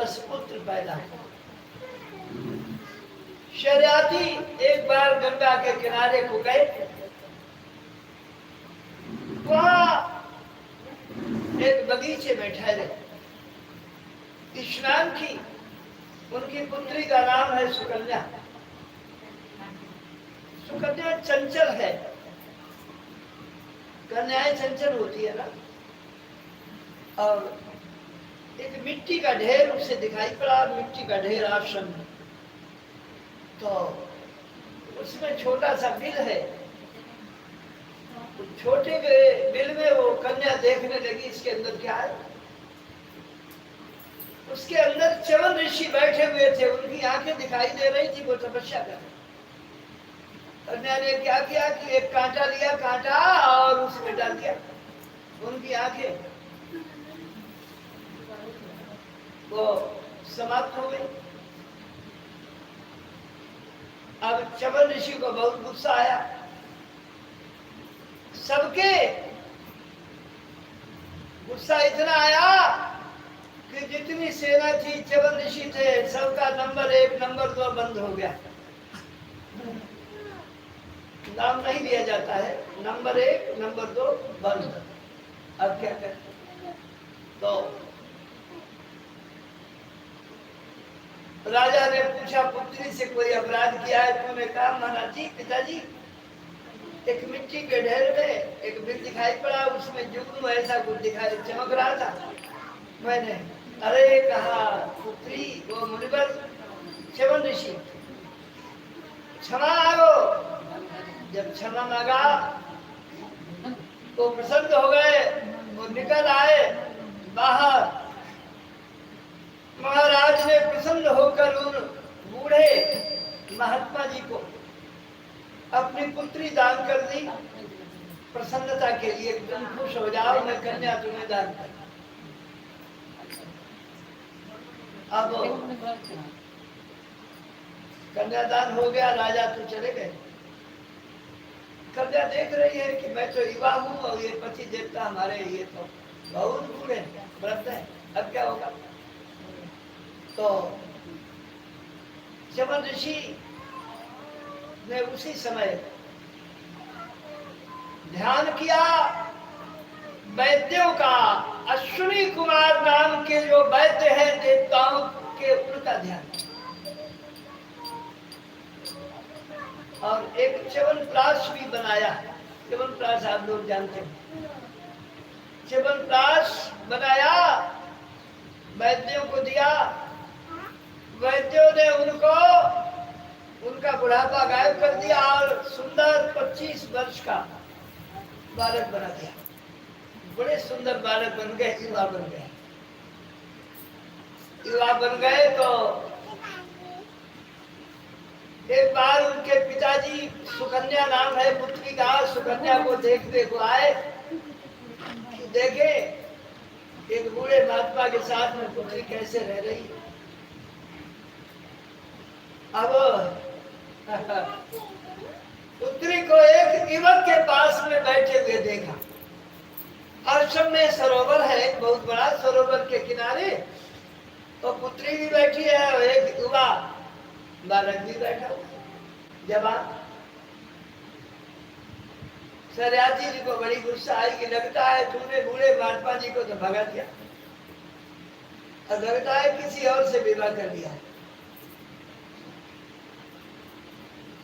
10 पुत्र पैदा हुए। शर्याती एक बार गंगा के किनारे को गए, वहां एक बगीचे में ठहरे, स्नान की। उनकी पुत्री का नाम है सुकन्या। सुकन्या चंचल है, कन्याएं चंचल होती है ना। और एक मिट्टी का ढेर उसे दिखाई पड़ा, मिट्टी का ढेर आश्रम में। तो उसमें छोटा सा बिल है, तो छोटे के बिल में वो कन्या देखने लगी, इसके अंदर क्या है। उसके अंदर च्यवन ऋषि बैठे हुए थे, उनकी आंखें दिखाई दे रही थी, वो तपस्या कर रहे। कन्या ने क्या किया कि एक कांटा लिया, कांटा और उसमें डाल दिया उनकी आंखें, वो समाप्त हो गई। अब च्यवन ऋषि को बहुत गुस्सा आया। सबके गुस्सा इतना आया कि जितनी सेना थी, च्यवन ऋषि थे, सबका नंबर 1 नंबर 2 बंद हो गया। नाम नहीं लिया जाता है, नंबर 1 नंबर 2 बंद। अब क्या करें? तो राजा ने पूछा, पुत्री से कोई अपराध किया है? तूने कहा माना जी पिताजी, एक मिट्टी के ढेर में एक बिल दिखाई पड़ा, उसमें जुगनू ऐसा कुछ दिखाई चमक रहा था। मैंने अरे कहा पुत्री, वो मुनिवर च्यवन ऋषि क्षमा मांगो। जब क्षमा मांगा तो प्रसन्न हो गए, वो निकल आए बाहर। महाराज ने प्रसन्न होकर उन बूढ़े महात्मा जी को अपनी पुत्री दान कर दी, प्रसन्नता के लिए। तुम खुश हो जाओ, मैं कन्या तुम्हें दान कर। अब कन्यादान हो गया, राजा तो चले गए। कन्या देख रही है कि मैं तो युवा हूँ और ये पति देवता हमारे ये तो बहुत बूढ़े व्रत है, अब क्या होगा। तो च्यवन ऋषि ने उसी समय ध्यान किया वैद्यों का। अश्विनी कुमार नाम के जो वैद्य हैं देवताओं के, उनका ध्यान। और एक च्यवनप्राश भी बनाया। च्यवनप्राश आप लोग जानते हैं, च्यवनप्राश बनाया, वैद्यों को दिया। वैद्यों ने उनको उनका बुढ़ापा गायब कर दिया और सुंदर 25 वर्ष का बालक बना दिया। बड़े सुंदर बालक बन गए, युवा बन गए। युवा बन गए तो एक बार उनके पिताजी, सुकन्या नाम है पुत्री का, सुकन्या को देखने को आए कि देखे एक बूढ़े महात्मा के साथ में पुत्री कैसे रह रही है। अब पुत्री को एक युवक के पास में बैठे हुए देखा। आश्रम में सरोवर है, एक बहुत बड़ा, सरोवर के किनारे तो पुत्री भी बैठी है और एक युवा बालक भी बैठा हुआ जवान। शर्याती जी को बड़ी गुस्सा आई कि लगता है तूने बूढ़े महात्मा जी को तो भगा दिया और लगता है किसी और से विवाह कर दिया।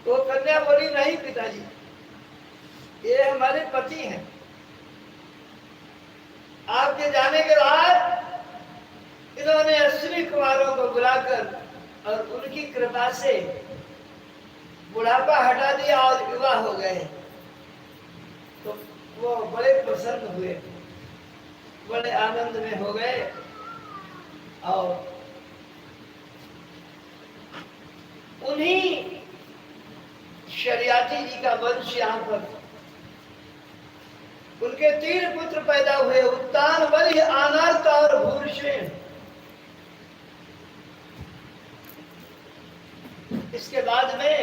तो कन्या बोली नहीं पिताजी, ये हमारे पति हैं। आपके जाने के बाद इन्होंने अश्विनी कुमारों को बुलाकर और उनकी कृपा से बुढ़ापा हटा दिया और युवा हो गए। तो वो बड़े प्रसन्न हुए, बड़े आनंद में हो गए। और उन्हीं शर्याती जी का वंश यहाँ पर, उनके 3 पुत्र पैदा हुए, उत्तान, बलि, अनर्त और भूरिश्रव। इसके बाद में